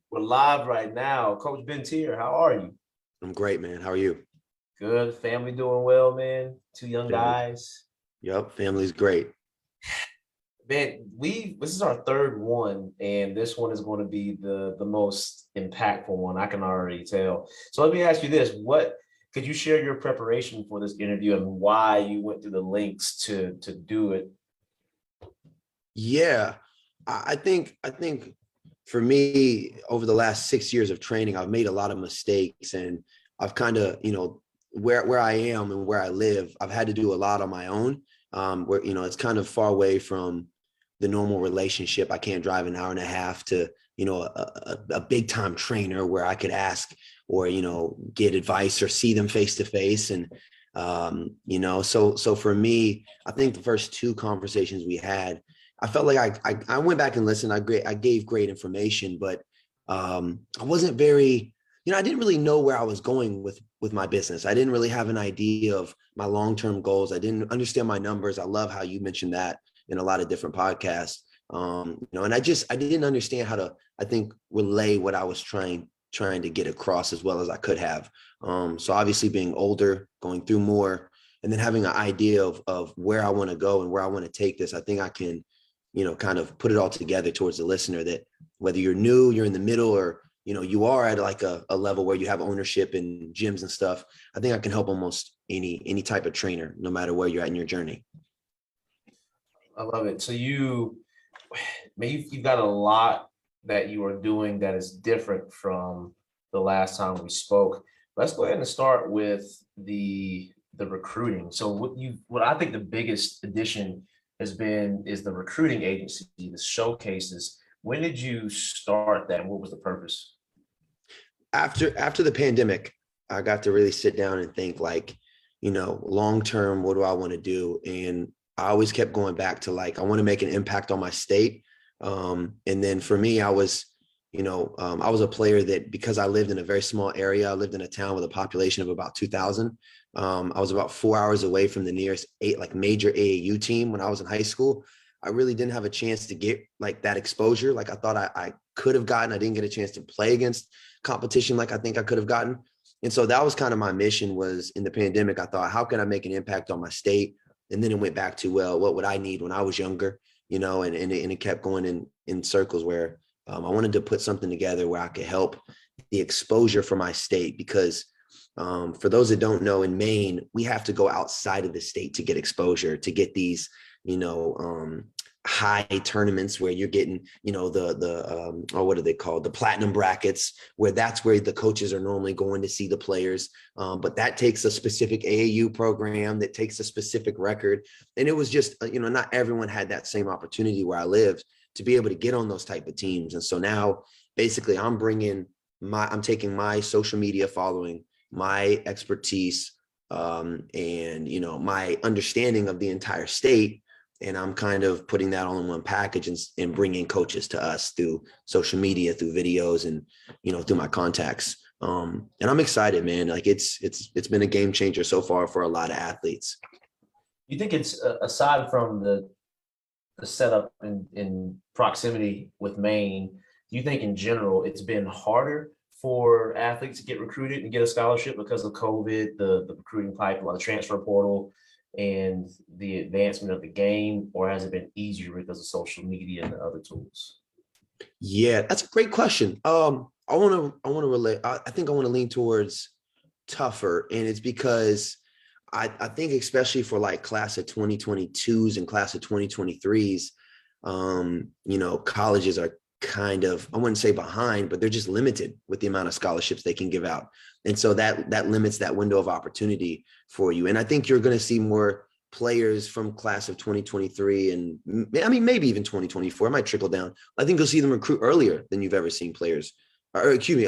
We're live right now. Coach Ben Teer, how are you? I'm great, man. How are you? Good. Family doing well, man. Two young Family. guys. Yep, family's great. Man, this is our third one, and this one is going to be the most impactful one. I can already tell. So let me ask you this: What could you share your preparation for this interview and why you went through the links to do it? Yeah, I think for me, over the last 6 years of training, I've made a lot of mistakes, and I've kind of, where I am and where I live, I've had to do a lot on my own. Where it's kind of far away from the normal relationship. I can't drive an hour and a half to a big time trainer where I could ask or get advice or see them face to face. And so for me, I think the first two conversations we had, I felt like I went back and listened. I gave great information, but I wasn't very, I didn't really know where I was going with my business. I didn't really have an idea of my long-term goals. I didn't understand my numbers. I love how you mentioned that in a lot of different podcasts. And I didn't understand how to, I think, relay what I was trying to get across as well as I could have. So obviously being older, going through more, and then having an idea of where I want to go and where I want to take this, I think I can, kind of put it all together towards the listener that whether you're new, you're in the middle, or, you are at like a level where you have ownership in gyms and stuff. I think I can help almost any type of trainer, no matter where you're at in your journey. I love it. So you've got a lot that you are doing that is different from the last time we spoke. Let's go ahead and start with the recruiting. So what I think the biggest addition is the recruiting agency, the showcases. When did you start that? And what was the purpose? After the pandemic, I got to really sit down and think like, long term, what do I want to do? And I always kept going back to like, I want to make an impact on my state. And then for me, I was a player that because I lived in a very small area, I lived in a town with a population of about 2,000. I was about 4 hours away from the nearest major AAU team when I was in high school. I really didn't have a chance to get like that exposure. Like I thought I could have gotten. I didn't get a chance to play against competition like I think I could have gotten. And so that was kind of my mission. Was in the pandemic, I thought, how can I make an impact on my state? And then it went back to, well, what would I need when I was younger? And it kept going in circles where I wanted to put something together where I could help the exposure for my state because for those that don't know, in Maine, we have to go outside of the state to get exposure, to get these, high tournaments where you're getting, or what are they called? The platinum brackets, where that's where the coaches are normally going to see the players. But that takes a specific AAU program that takes a specific record. And it was just, not everyone had that same opportunity where I lived to be able to get on those type of teams. And so now basically I'm taking my social media following, my expertise, and my understanding of the entire state, and I'm kind of putting that all in one package and bringing coaches to us through social media, through videos, and through my contacts. And I'm excited, man. Like it's been a game changer so far for a lot of athletes. You think it's aside from the setup in proximity with Maine, do you think in general it's been harder for athletes to get recruited and get a scholarship because of COVID, the recruiting pipeline, the transfer portal, and the advancement of the game, or has it been easier because of social media and the other tools? Yeah, that's a great question. I want to relate. I think I want to lean towards tougher, and it's because I think especially for like class of 2022s and class of 2023s, colleges are kind of, I wouldn't say behind, but they're just limited with the amount of scholarships they can give out. And so that limits that window of opportunity for you. And I think you're going to see more players from class of 2023 and I mean, maybe even 2024, it might trickle down. I think you'll see them recruit earlier than you've ever seen players, or excuse me,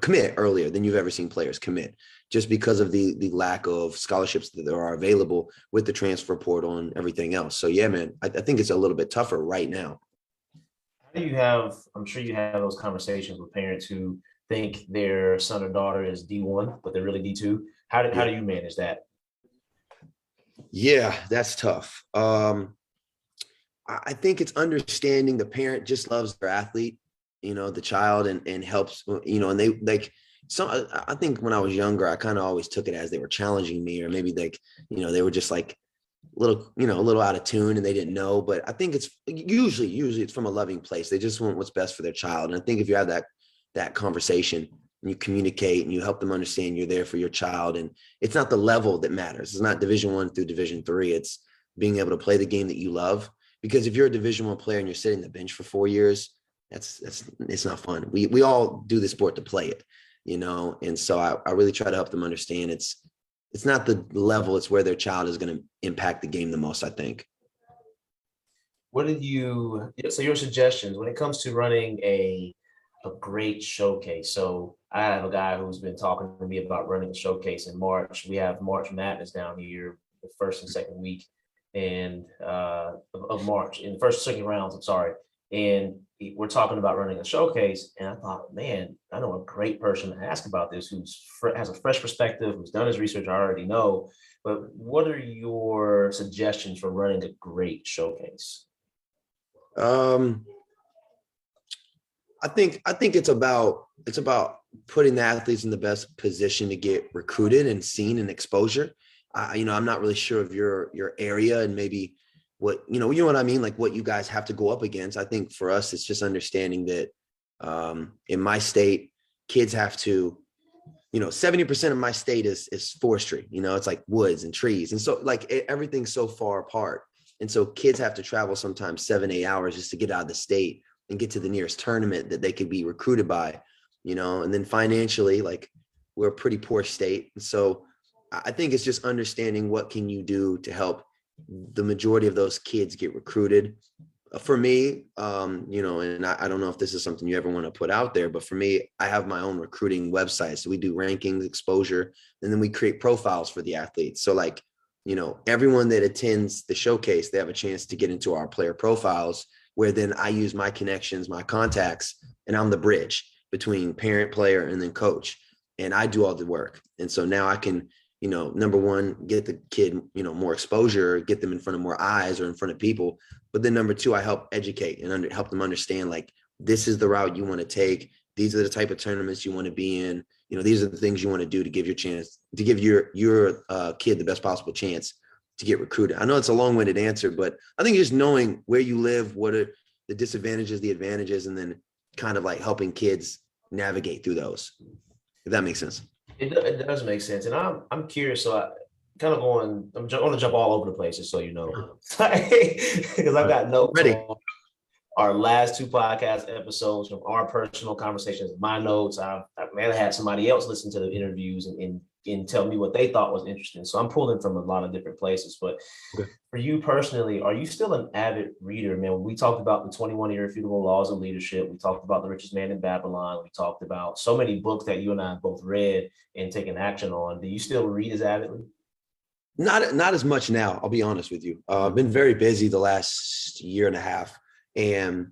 commit earlier than you've ever seen players commit, just because of the lack of scholarships that are available with the transfer portal and everything else. So yeah, man, I think it's a little bit tougher right now. How do you have, I'm sure you have those conversations with parents who think their son or daughter is D1, but they're really D2. How Yeah, do you manage that? yeah, that's tough. I think it's understanding the parent just loves their athlete. the child and helps, and they like some, I think when I was younger, I kind of always took it as they were challenging me, or maybe like, they were just like a little out of tune and they didn't know. But I think it's usually it's from a loving place. They just want what's best for their child. And I think if you have that conversation and you communicate and you help them understand you're there for your child, and it's not the level that matters. It's not Division I through Division III. It's being able to play the game that you love. Because if you're a Division I player and you're sitting the bench for 4 years, it's not fun. We all do the sport to play it, and so I really try to help them understand it's not the level, it's where their child is going to impact the game the most, I think. So your suggestions when it comes to running a great showcase? So I have a guy who's been talking to me about running a showcase in March. We have March Madness down here, the first and second week of March, in the first and second rounds, I'm sorry. And we're talking about running a showcase. And I thought, man, I know a great person to ask about this has a fresh perspective, who's done his research, I already know. But what are your suggestions for running a great showcase? I think it's about putting the athletes in the best position to get recruited and seen and exposure. I'm not really sure of your area and maybe what, what I mean, like what you guys have to go up against. I think for us, it's just understanding that in my state, kids have to, 70% of my state is forestry, it's like woods and trees. And so like everything's so far apart. And so kids have to travel sometimes 7-8 hours just to get out of the state and get to the nearest tournament that they could be recruited by, and then financially, like we're a pretty poor state. And so I think it's just understanding what can you do to help the majority of those kids get recruited. For me, and I don't know if this is something you ever want to put out there, but for me, I have my own recruiting website. So we do rankings, exposure, and then we create profiles for the athletes. So like, everyone that attends the showcase, they have a chance to get into our player profiles, where then I use my connections, my contacts, and I'm the bridge between parent, player, and then coach. And I do all the work. And so now I can, number one, get the kid, more exposure, get them in front of more eyes or in front of people. But then number two, I help educate and help them understand, like, this is the route you want to take. These are the type of tournaments you want to be in. These are the things you want to do to give your kid the best possible chance to get recruited. I know it's a long-winded answer, but I think just knowing where you live, what are the disadvantages, the advantages, and then kind of like helping kids navigate through those, if that makes sense. It does make sense. And I'm curious. So I kind of I'm going to jump all over the place, just so you know, because I've got notes on our last 2 podcast episodes from our personal conversations, my notes. I may have had somebody else listen to the interviews and tell me what they thought was interesting. So I'm pulling from a lot of different places. But for you personally, are you still an avid reader? Man, we talked about the 21 Irrefutable Laws of Leadership. We talked about The Richest Man in Babylon. We talked about so many books that you and I both read and taken action on. Do you still read as avidly? Not as much now, I'll be honest with you. I've been very busy the last year and a half. And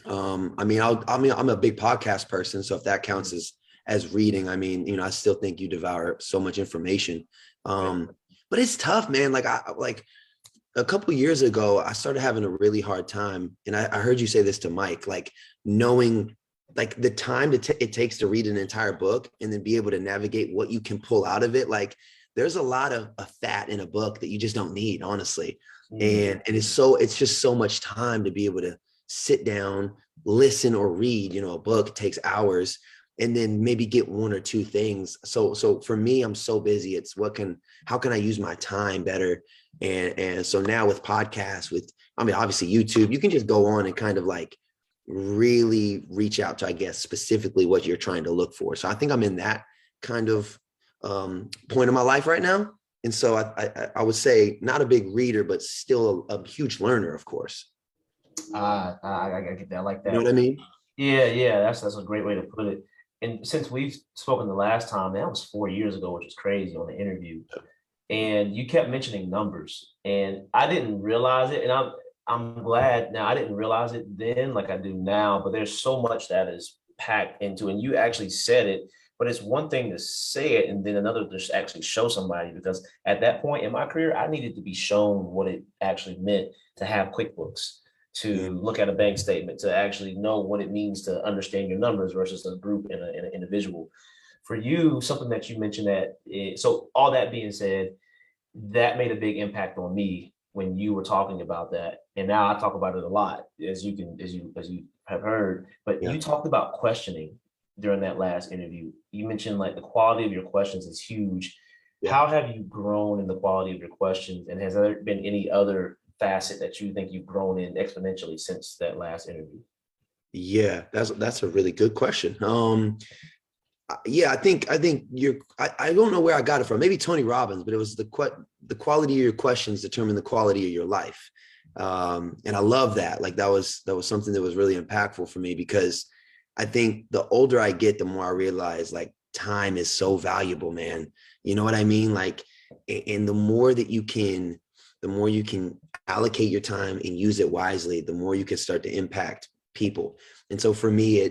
I'm a big podcast person. So if that counts as reading, I still think you devour so much information. But it's tough, man. Like a couple of years ago, I started having a really hard time. And I heard you say this to Mike, like knowing like the time it takes to read an entire book and then be able to navigate what you can pull out of it. Like there's a lot of fat in a book that you just don't need, honestly. And it's just so much time to be able to sit down, listen or read, a book takes hours, and then maybe get 1 or 2 things. So for me, I'm so busy. It's how can I use my time better? And so now with podcasts, obviously YouTube, you can just go on and kind of like really reach out to, I guess, specifically what you're trying to look for. So I think I'm in that kind of point in my life right now. And so I would say not a big reader, but still a huge learner, of course. I get that. I like that. You know what I mean? Yeah. That's a great way to put it. And since we've spoken the last time, that was 4 years ago, which is crazy, on the interview. And you kept mentioning numbers, and I didn't realize it. And I'm glad now. I didn't realize it then like I do now, but there's so much that is packed into, and you actually said it. But it's one thing to say it and then another to actually show somebody, because at that point in my career, I needed to be shown what it actually meant to have QuickBooks. Yeah. to look at a bank statement, to actually know what it means to understand your numbers versus a group and an individual. For you, something that you mentioned so all that being said, that made a big impact on me when you were talking about that. And now I talk about it a lot, as you have heard. But Yeah. you talked about questioning during that last interview. You mentioned like the quality of your questions is huge. Yeah. How have you grown in the quality of your questions? And has there been any other facet that you think you've grown in exponentially since that last interview? Yeah, that's a really good question. Yeah, I think I don't know where I got it from. Maybe Tony Robbins, but it was the quality of your questions determine the quality of your life. And I love that. Like that was something that was really impactful for me, because I think the older I get, the more I realize like time is so valuable, man. You know what I mean? Like, and the more you can allocate your time and use it wisely, the more you can start to impact people. And so for me,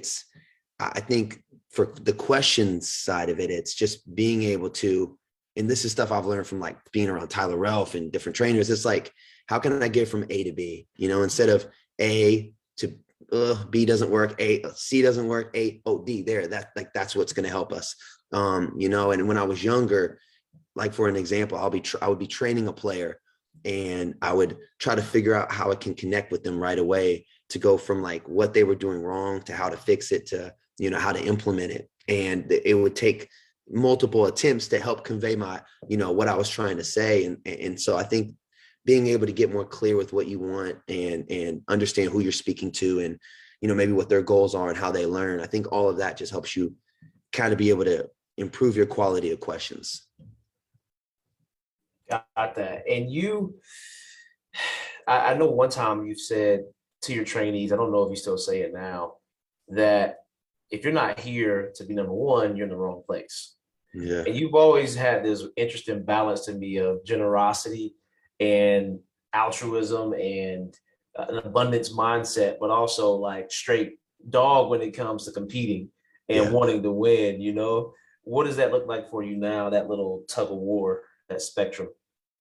I think for the questions side of it, it's just being able to, and this is stuff I've learned from like being around Tyler Ralph and different trainers. It's like, how can I get from A to B? You know, instead of A to B doesn't work, C doesn't work, D there. That's what's going to help us. You know, and when I was younger, like for an example, I would be training a player, and I would try to figure out how I can connect with them right away to go from like what they were doing wrong to how to fix it to, you know, how to implement it. And it would take multiple attempts to help convey my, you know, what I was trying to say. And so I think being able to get more clear with what you want and understand who you're speaking to, and, you know, maybe what their goals are and how they learn. I think all of that just helps you kind of be able to improve your quality of questions. Got that. And I know one time you've said to your trainees, I don't know if you still say it now, that if you're not here to be number one, you're in the wrong place. Yeah. And you've always had this interesting balance to me of generosity and altruism and an abundance mindset, but also like straight dog when it comes to competing and Yeah. wanting to win, you know? What does that look like for you now, that little tug of war, that spectrum?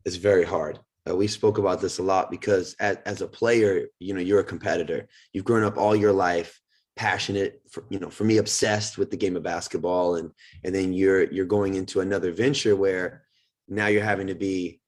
It's very hard. We spoke about this a lot because as a player, you know, you're a competitor. You've grown up all your life passionate, for me, obsessed with the game of basketball, and then you're going into another venture where now you're having to be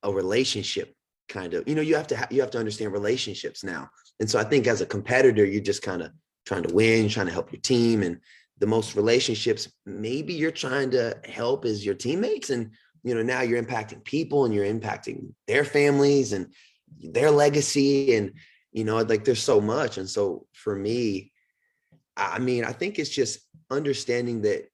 a relationship kind of, you know, you have to understand relationships now. And so I think as a competitor, you're just kind of trying to win, trying to help your team, and the most relationships maybe you're trying to help is your teammates. And you know, now you're impacting people and you're impacting their families and their legacy. And, you know, like there's so much. And so for me, I mean, I think it's just understanding that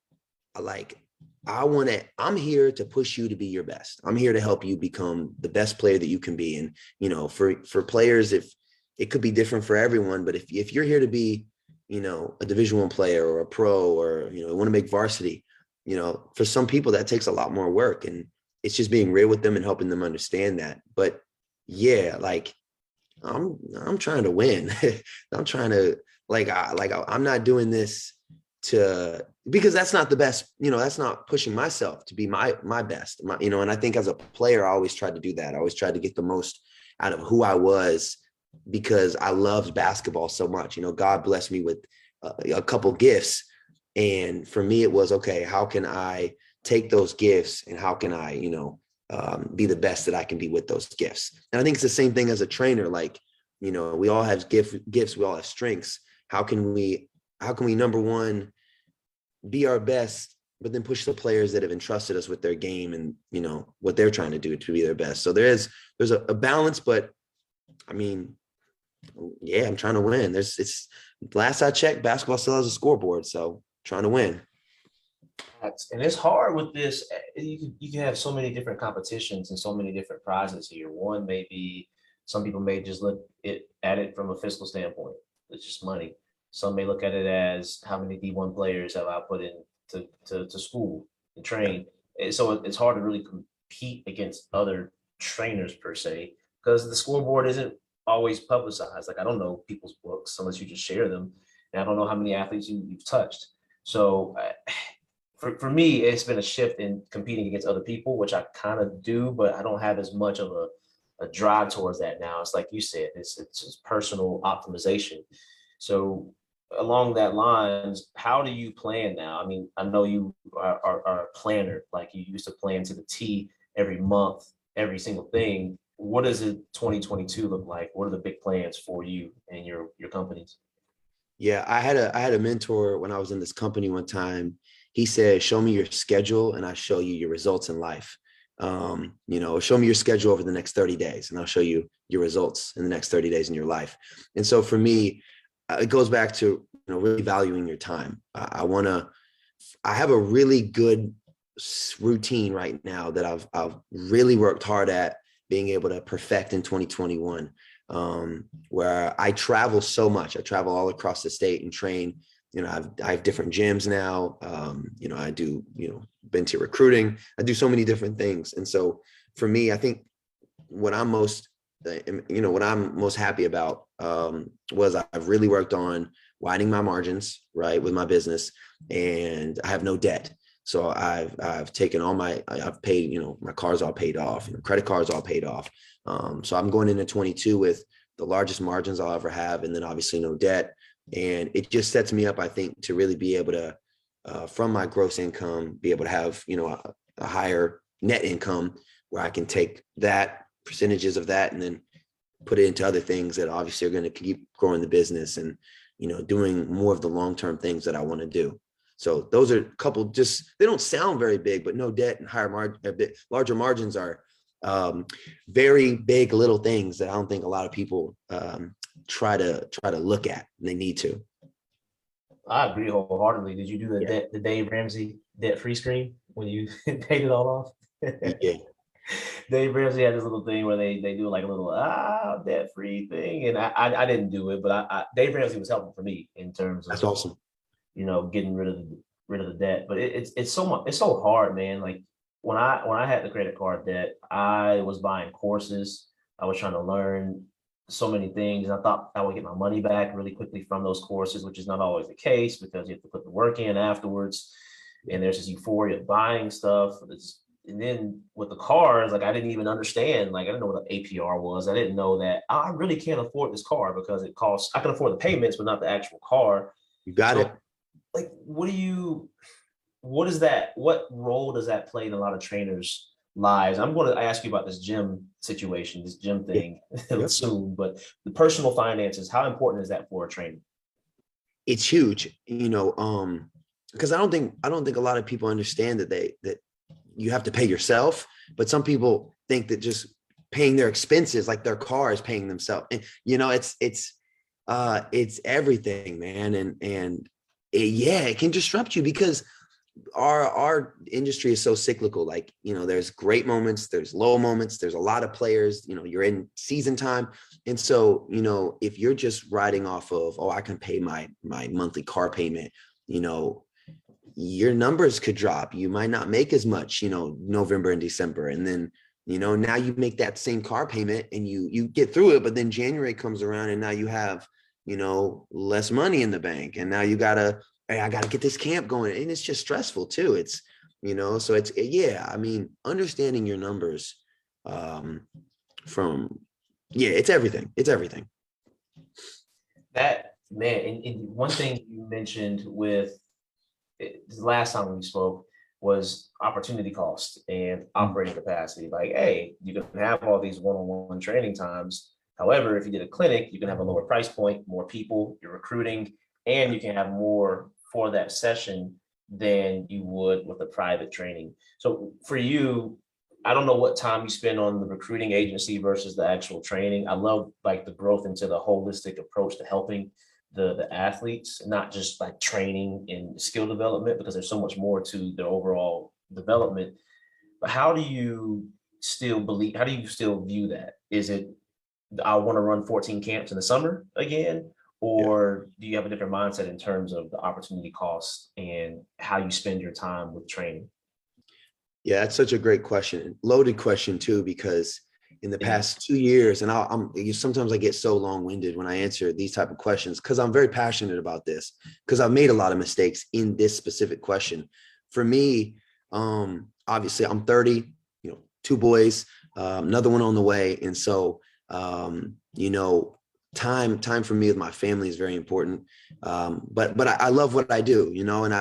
like, I'm here to push you to be your best. I'm here to help you become the best player that you can be. And, you know, for players, if it could be different for everyone, but if you're here to be, you know, a Division I player or a pro, or, you know, want to make varsity, you know, for some people that takes a lot more work, and it's just being real with them and helping them understand that. But yeah, like I'm trying to win. I'm trying to I'm not doing this because that's not the best, you know, that's not pushing myself to be my best, you know. And I think as a player, I always tried to do that. I always tried to get the most out of who I was because I loved basketball so much. You know, God blessed me with a couple gifts. And for me, it was, okay, how can I take those gifts and how can I, you know, be the best that I can be with those gifts? And I think it's the same thing as a trainer. Like, you know, we all have gifts, we all have strengths. How can we number one, be our best, but then push the players that have entrusted us with their game and, you know, what they're trying to do to be their best. So there's a balance, but I mean, yeah, I'm trying to win. It's last I checked, basketball still has a scoreboard. So trying to win. And it's hard with this. You can have so many different competitions and so many different prizes here. One may be, some people may just look at it from a fiscal standpoint. It's just money. Some may look at it as how many D1 players have I put in to school and train. And so it's hard to really compete against other trainers per se, because the scoreboard isn't always publicized. Like I don't know people's books unless you just share them. And I don't know how many athletes you've touched. So for me, it's been a shift in competing against other people, which I kind of do, but I don't have as much of a drive towards that now. It's like you said, it's just personal optimization. So along that lines, how do you plan now? I mean, I know you are a planner, like you used to plan to the T every month, every single thing. What does it 2022 look like? What are the big plans for you and your companies? Yeah, I had a mentor when I was in this company one time. He said, "Show me your schedule, and I show you your results in life. Show me your schedule over the next 30 days, and I'll show you your results in the next 30 days in your life." And so for me, it goes back to really valuing your time. I have a really good routine right now that I've really worked hard at being able to perfect in 2021, where I travel so much. I travel all across the state and train. I have different gyms now. I do, Ben Teer recruiting. I do so many different things. And so for me, I think what I'm most, what I'm most happy about was I've really worked on widening my margins, right, with my business, and I have no debt. So I've taken I've paid, my car's all paid off, credit cards all paid off. So I'm going into 22 with the largest margins I'll ever have, and then obviously no debt. And it just sets me up, I think, to really be able to, from my gross income, be able to have, a higher net income where I can take that percentages of that and then put it into other things that obviously are going to keep growing the business and, doing more of the long-term things that I want to do. So those are a couple, they don't sound very big, but no debt and higher margin, larger margins are very big little things that I don't think a lot of people try to look at, and they need to. I agree wholeheartedly. Did you do Yeah. the Dave Ramsey debt-free screen when you paid it all off? Yeah. Dave Ramsey had this little thing where they do like a little debt-free thing, and I didn't do it, but Dave Ramsey was helpful for me in terms That's of awesome. getting rid of the debt. But it's so hard, man. Like when I had the credit card debt, I was buying courses. I was trying to learn so many things, and I thought I would get my money back really quickly from those courses, which is not always the case because you have to put the work in afterwards. And there's this euphoria of buying stuff. And then with the cars, like I didn't even understand, like I didn't know what an APR was. I didn't know that I really can't afford this car because it costs, I can afford the payments, but not the actual car. You got it. So like, what role does that play in a lot of trainers' lives? I'm going to ask you about this gym situation, this gym Yeah. thing Yep. soon, but the personal finances, how important is that for a trainer? It's huge, because I don't think a lot of people understand that you have to pay yourself, but some people think that just paying their expenses, like their car, is paying themselves. And it's everything, man. And it can disrupt you because our industry is so cyclical. Like, there's great moments, there's low moments, there's a lot of players, you're in season time. And so, if you're just riding off of, oh, I can pay my monthly car payment, your numbers could drop. You might not make as much, November and December. And then, now you make that same car payment and you get through it, but then January comes around and now you have, less money in the bank. And now hey, I got to get this camp going. And it's just stressful too. It's, so I mean, understanding your numbers it's everything. It's everything. That man, and one thing you mentioned with the last time we spoke was opportunity cost and operating capacity. Like, hey, you can have all these one-on-one training times. However, if you did a clinic, you can have a lower price point, more people, you're recruiting, and you can have more for that session than you would with a private training. So for you, I don't know what time you spend on the recruiting agency versus the actual training. I love like the growth into the holistic approach to helping the athletes, not just like training and skill development, because there's so much more to their overall development. But how do you still view that? Is it, I want to run 14 camps in the summer again? Yeah. Or do you have a different mindset in terms of the opportunity costs and how you spend your time with training? Yeah, that's such a great question. Loaded question too, because in the past 2 years, and sometimes I get so long-winded when I answer these type of questions because I'm very passionate about this, because I've made a lot of mistakes in this specific question. For me, obviously I'm 30, two boys, another one on the way. And so, you know, time for me with my family is very important. But I love what I do, you know, and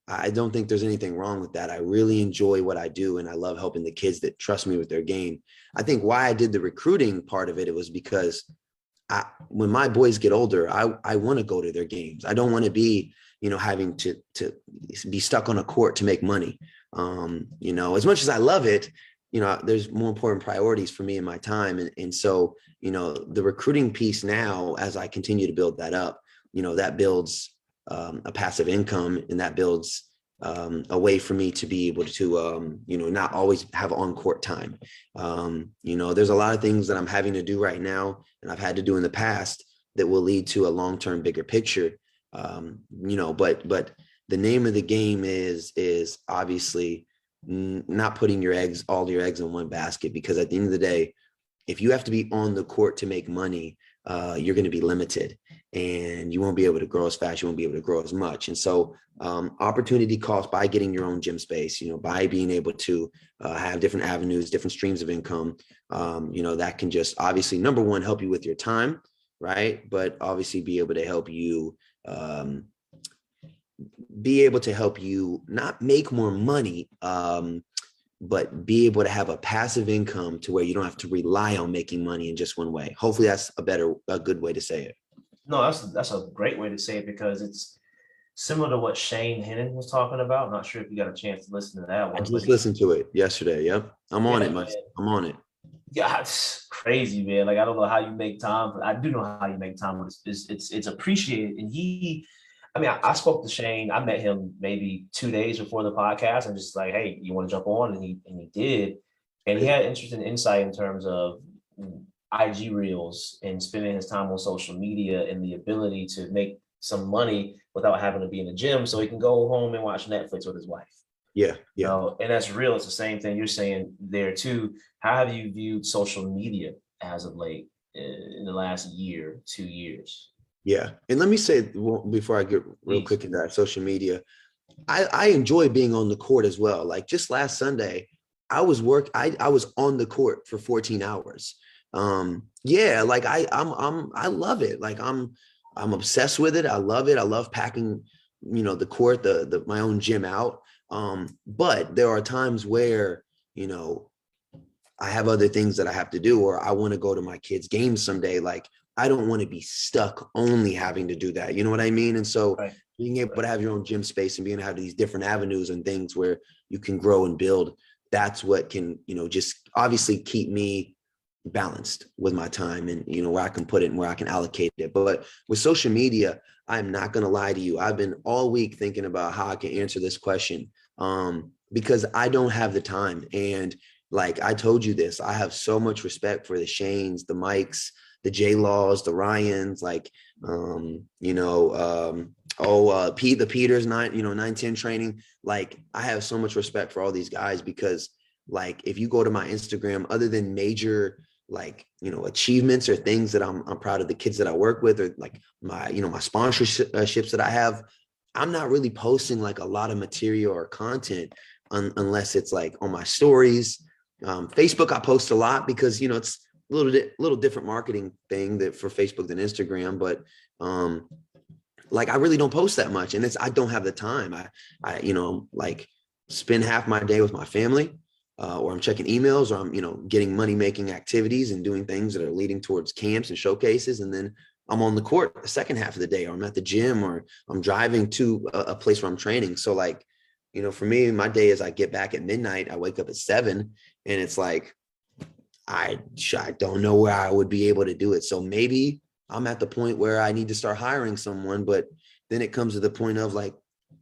I don't think there's anything wrong with that. I really enjoy what I do, and I love helping the kids that trust me with their game. I think why I did the recruiting part of it was because when my boys get older, I want to go to their games. I don't want to be, you know, having to be stuck on a court to make money. You know, as much as I love it, you know, there's more important priorities for me in my time. And so, you know, the recruiting piece now, as I continue to build that up, you know, that builds a passive income, and that builds a way for me to be able to, you know, not always have on-court time. You know, there's a lot of things that I'm having to do right now, and I've had to do in the past, that will lead to a long-term bigger picture. You know, but the name of the game is obviously not putting all your eggs in one basket, because at the end of the day, if you have to be on the court to make money, you're going to be limited, and you won't be able to grow as fast. You won't be able to grow as much. And so opportunity cost by getting your own gym space, you know, by being able to have different avenues, different streams of income, you know, that can just obviously, number one, help you with your time, right? But obviously be able to help you not make more money, but be able to have a passive income to where you don't have to rely on making money in just one way. Hopefully that's a good way to say it. No, that's a great way to say it, because it's similar to what Shane Hennon was talking about. I'm not sure if you got a chance to listen to that I one, but just listened to it yesterday. Yep. I'm on yeah, it, man. Myson. I'm on it. Yeah, it's crazy, man. Like, I don't know how you make time, but I do know how you make time. But it's appreciated. And I spoke to Shane. I met him maybe 2 days before the podcast. I'm just like, hey, you want to jump on? And he did. And he had interesting insight in terms of IG reels and spending his time on social media, and the ability to make some money without having to be in the gym, so he can go home and watch Netflix with his wife. Yeah. You Yeah. know, and that's real. It's the same thing you're saying there too. How have you viewed social media as of late, in the last year, 2 years? Yeah. And let me say, well, before I get real Please. quick into that social media, I enjoy being on the court as well. Like just last Sunday, I was on the court for 14 hours. Yeah, like I love it. Like I'm obsessed with it. I love it. I love packing, you know, the court, the my own gym out. But there are times where, you know, I have other things that I have to do, or I want to go to my kids' games someday. Like I don't want to be stuck only having to do that. You know what I mean? And so Right. being able to have your own gym space and being able to have these different avenues and things where you can grow and build, that's what can, you know, just obviously keep me balanced with my time, and, you know, where I can put it and where I can allocate it. But with social media, I'm not going to lie to you. I've been all week thinking about how I can answer this question, because I don't have the time. And like I told you this, I have so much respect for the Shanes, the Mikes, the J Laws, the Ryans, like, you know, the Peters 910 training. Like I have so much respect for all these guys, because like, if you go to my Instagram, other than major, like, you know, achievements or things that I'm proud of the kids that I work with, or like my, you know, my sponsorships that I have, I'm not really posting like a lot of material or content unless it's like on my stories. Facebook, I post a lot because, you know, it's a little different marketing thing that for Facebook than Instagram, but like I really don't post that much, and I don't have the time. I you know, like spend half my day with my family, or I'm checking emails, or I'm, you know, getting money making activities and doing things that are leading towards camps and showcases, and then I'm on the court the second half of the day, or I'm at the gym, or I'm driving to a place where I'm training. So like, you know, for me, my day is I get back at midnight, I wake up at 7, and it's like I don't know where I would be able to do it. So maybe I'm at the point where I need to start hiring someone, but then it comes to the point of like,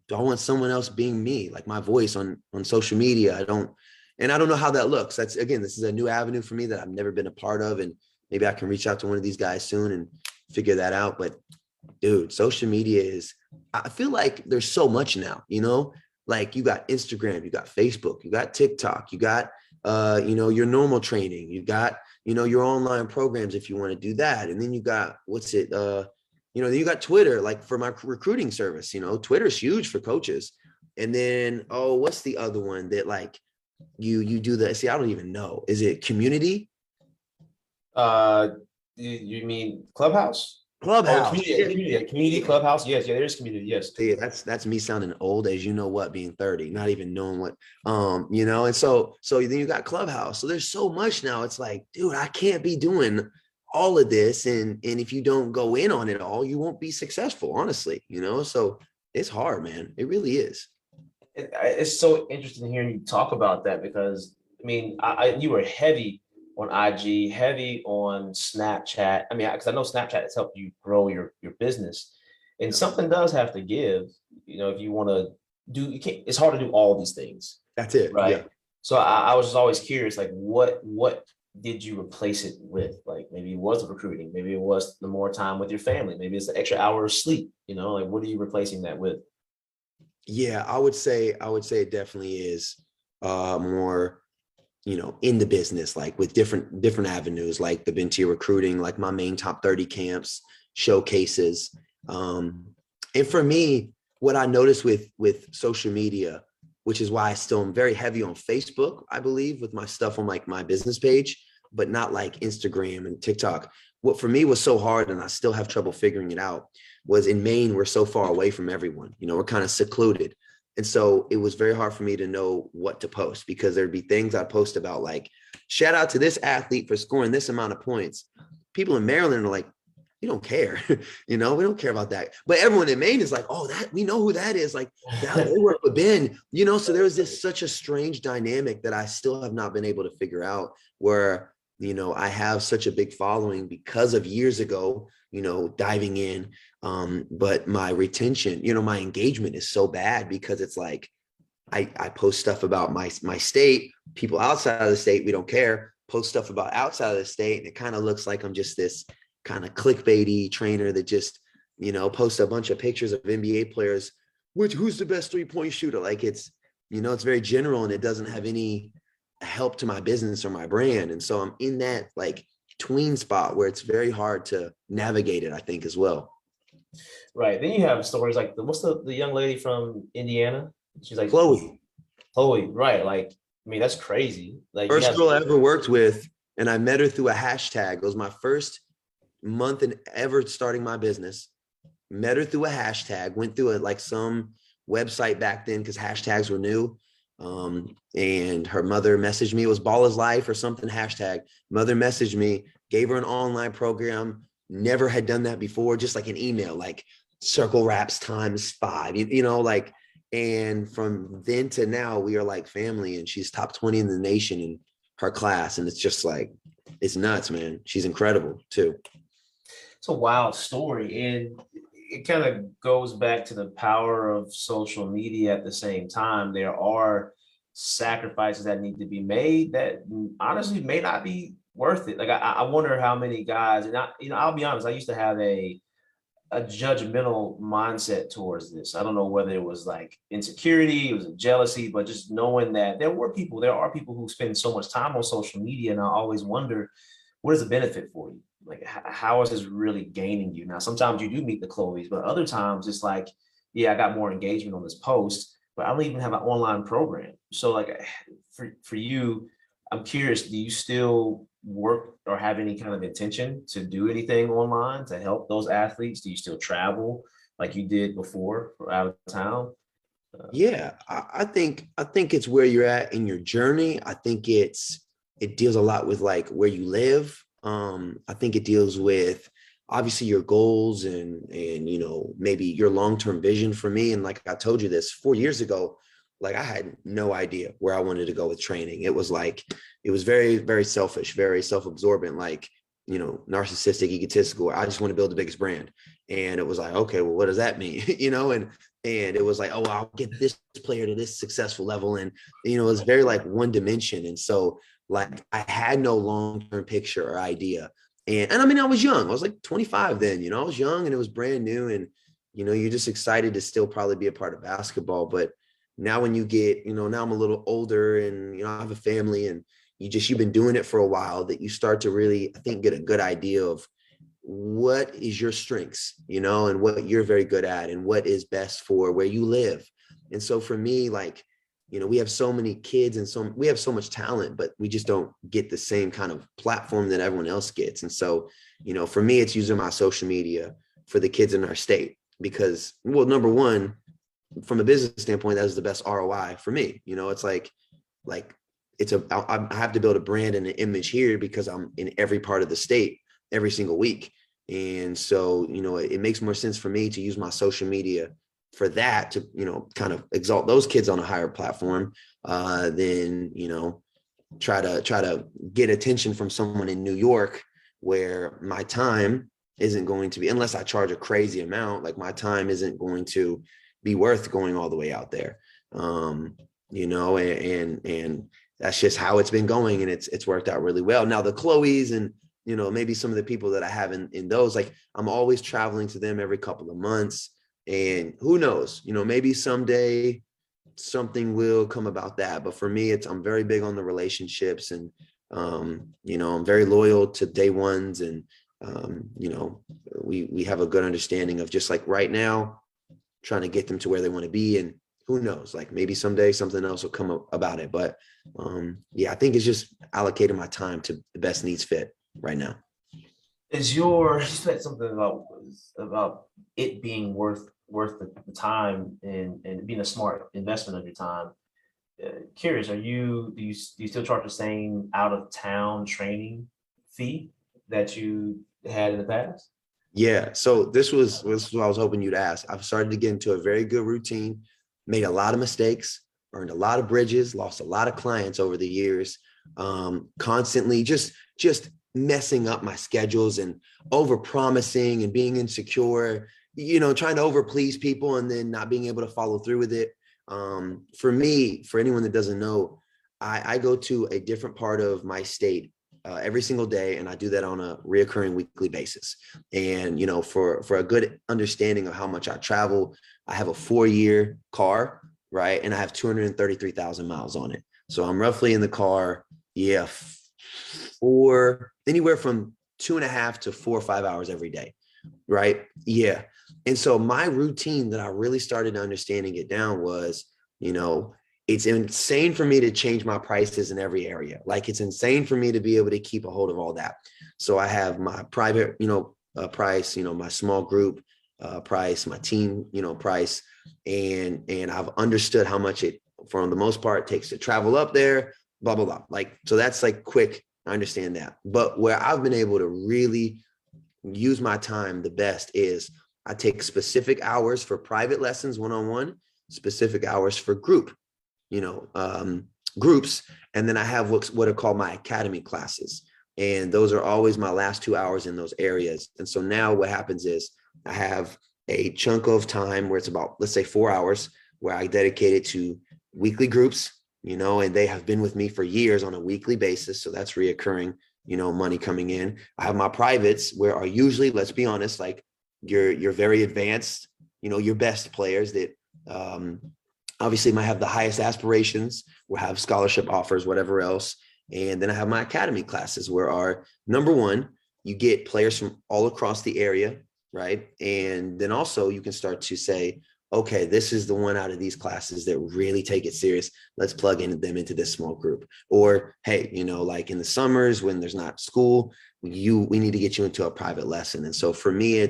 do I want someone else being me, like my voice on social media? I don't know how that looks. This is a new avenue for me that I've never been a part of. And maybe I can reach out to one of these guys soon and figure that out. But dude, social media I feel like there's so much now, you know, like you got Instagram, you got Facebook, you got TikTok, you got, you know, your normal training, you got, you know, your online programs if you want to do that. And then you got, you know, then you got Twitter, like for my recruiting service, you know, Twitter's huge for coaches. And then, what's the other one that like, you do the, see, I don't even know. Is it community? Uh, you mean Clubhouse? Oh, Clubhouse. community Clubhouse. Yes, yeah, there's community. Yes. See, that's me sounding old as you know what, being 30, not even knowing what, you know, and so then you got Clubhouse. So there's so much now. It's like, dude, I can't be doing all of this. And if you don't go in on it all, you won't be successful, honestly, you know. So it's hard, man. It really is. It's so interesting hearing you talk about that because I mean, you were heavy on IG, heavy on Snapchat. I mean, because I know Snapchat has helped you grow your business, and something does have to give. You know, if you want to do, you can't. It's hard to do all these things, That's it. Yeah. right? So I was just always curious, like, what did you replace it with? Like, maybe it was the recruiting, maybe it was the more time with your family, maybe it's the extra hour of sleep. You know, like, what are you replacing that with? Yeah, I would say it definitely is more, you know, in the business, like with different avenues, like the Ben Teer recruiting, like my main top 30 camps, showcases. And for me, what I noticed with social media, which is why I still am very heavy on Facebook, I believe, with my stuff on like my business page, but not like Instagram and TikTok. What for me was so hard, and I still have trouble figuring it out, was in Maine, we're so far away from everyone. You know, we're kind of secluded. And so it was very hard for me to know what to post, because there'd be things I'd post about, like, shout out to this athlete for scoring this amount of points. People in Maryland are like, we don't care. You know, we don't care about that. But everyone in Maine is like, oh, that we know who that is. Like, that they work with Ben, you know. So there was this such a strange dynamic that I still have not been able to figure out, where, you know, I have such a big following because of years ago, you know, diving in. But my retention, you know, my engagement is so bad, because it's like I post stuff about my state, people outside of the state, we don't care, post stuff about outside of the state, and it kind of looks like I'm just this kind of clickbaity trainer that just, you know, posts a bunch of pictures of NBA players, who's the best 3-point shooter. Like, it's, you know, it's very general, and it doesn't have any help to my business or my brand. And so I'm in that like tween spot where it's very hard to navigate it, I think, as well. Right. Then you have stories like what's the young lady from Indiana? She's like Chloe, Chloe, right? Like, I mean, that's crazy. Like you first have girl I ever worked with, and I met her through a hashtag. It was my first month in ever starting my business. Met her through a hashtag, went through a like some website back then, because hashtags were new. And her mother messaged me. It was Ball is Life or something hashtag. Mother messaged me, gave her an online program. Never had done that before, just like an email, like circle wraps times 5, you know, like, and from then to now, we are like family, and she's top 20 in the nation in her class. And it's just like, it's nuts, man. She's incredible too. it's a wild story, and it kind of goes back to the power of social media. At the same time, there are sacrifices that need to be made that honestly may not be worth it. Like I wonder how many guys, and I'll be honest, I used to have a judgmental mindset towards this. I don't know whether it was like insecurity, it was a jealousy, but just knowing that there are people who spend so much time on social media, and I always wonder, what is the benefit for you? Like, how is this really gaining you? Now, sometimes you do meet the Chloes, but other times it's like, yeah, I got more engagement on this post, but I don't even have an online program. So, like, for you, I'm curious, do you still work or have any kind of intention to do anything online to help those athletes? Do you still travel like you did before for out of town? Yeah, I think it's where you're at in your journey. I think it deals a lot with like where you live. I think it deals with obviously your goals and you know, maybe your long-term vision. For me, and like I told you this 4 years ago, like I had no idea where I wanted to go with training. It was like, it was very, very selfish, very self-absorbent, like, you know, narcissistic, egotistical. I just want to build the biggest brand. And it was like, okay, well, what does that mean? You know, and it was like, oh, I'll get this player to this successful level. And, you know, it was very like one dimension. And so like I had no long-term picture or idea. And I mean, I was young. I was like 25 then, you know, I was young and it was brand new. And, you know, you're just excited to still probably be a part of basketball. But now when you get, you know, now I'm a little older and, you know, I have a family, and you've been doing it for a while, that you start to really, I think, get a good idea of what is your strengths, you know, and what you're very good at and what is best for where you live. And so for me, like, we have so many kids and we have so much talent, but we just don't get the same kind of platform that everyone else gets. And so, for me, it's using my social media for the kids in our state because, well, number one, from a business standpoint, that is the best ROI for me. It's like I have to build a brand and an image here because I'm in every part of the state every single week. And so, it makes more sense for me to use my social media for that to, kind of exalt those kids on a higher platform than, try to get attention from someone in New York where my time isn't going to be, unless I charge a crazy amount, like my time isn't going to be worth going all the way out there. And that's just how it's been going. And it's worked out really well. Now the Chloe's and, maybe some of the people that I have in those, like I'm always traveling to them every couple of months. And who knows, maybe someday something will come about that. But for me, I'm very big on the relationships and, I'm very loyal to day ones. And, we have a good understanding of just like right now, trying to get them to where they want to be. And who knows, like maybe someday something else will come up about it. But I think it's just allocating my time to the best needs fit right now. You said something about it being worth the time and being a smart investment of your time. Curious, do you still charge the same out of town training fee that you had in the past? Yeah. So this was what I was hoping you'd ask. I've started to get into a very good routine, made a lot of mistakes, burned a lot of bridges, lost a lot of clients over the years, constantly just messing up my schedules and over promising and being insecure, trying to over please people and then not being able to follow through with it. For me, for anyone that doesn't know, I go to a different part of my state every single day, and I do that on a reoccurring weekly basis. And for a good understanding of how much I travel, I have a 4-year car, right, and I have 233,000 miles on it. So I'm roughly in the car, for anywhere from 2.5 to 4 or 5 hours every day, right? Yeah. And so my routine that I really started understanding it down was, it's insane for me to change my prices in every area. Like it's insane for me to be able to keep a hold of all that. So I have my private, price, my small group price, my team, price, and I've understood how much it, for the most part, takes to travel up there, blah, blah, blah. Like, so that's like quick. I understand that. But where I've been able to really use my time the best is I take specific hours for private lessons, one-on-one, specific hours for groups. And then I have what are called my academy classes. And those are always my last 2 hours in those areas. And so now what happens is I have a chunk of time where it's about, let's say 4 hours, where I dedicate it to weekly groups, and they have been with me for years on a weekly basis. So that's reoccurring, money coming in. I have my privates where are usually, let's be honest, like you're very advanced, your best players that obviously might have the highest aspirations, will have scholarship offers, whatever else. And then I have my academy classes where are, number one, you get players from all across the area, right? And then also you can start to say, okay, this is the one out of these classes that really take it serious. Let's plug in them into this small group. Or, hey, like in the summers when there's not school, we need to get you into a private lesson. And so for me,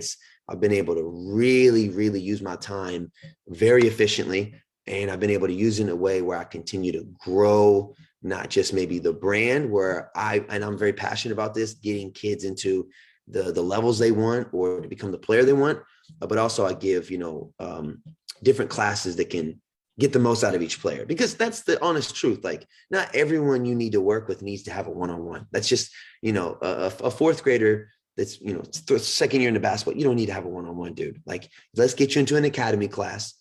I've been able to really, really use my time very efficiently. And I've been able to use it in a way where I continue to grow, not just maybe the brand and I'm very passionate about this, getting kids into the levels they want or to become the player they want. But also I give, different classes that can get the most out of each player, because that's the honest truth. Like not everyone you need to work with needs to have a one-on-one. That's just, a fourth grader that's, second year into basketball, you don't need to have a one-on-one, dude. Like, let's get you into an academy class.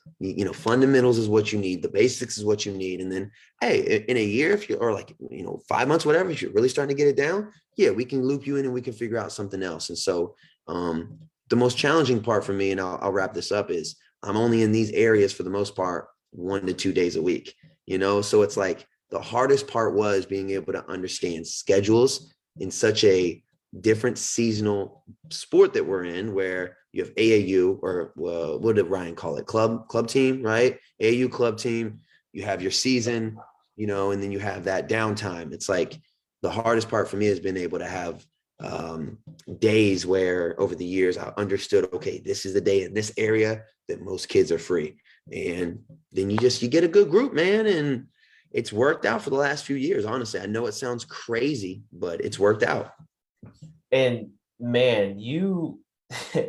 Fundamentals is what you need. The basics is what you need. And then, hey, in a year, if you're, or 5 months, whatever, if you're really starting to get it down, yeah, we can loop you in and we can figure out something else. And so the most challenging part for me, and I'll wrap this up, is I'm only in these areas for the most part 1 to 2 days a week, so it's like the hardest part was being able to understand schedules in such a different seasonal sport that we're in, where you have AAU or what did Ryan call it? Club team, right? AAU club team, you have your season, and then you have that downtime. It's like the hardest part for me has been able to have days where over the years I understood, okay, this is the day in this area that most kids are free. And then you get a good group, man. And it's worked out for the last few years. Honestly, I know it sounds crazy, but it's worked out. And man,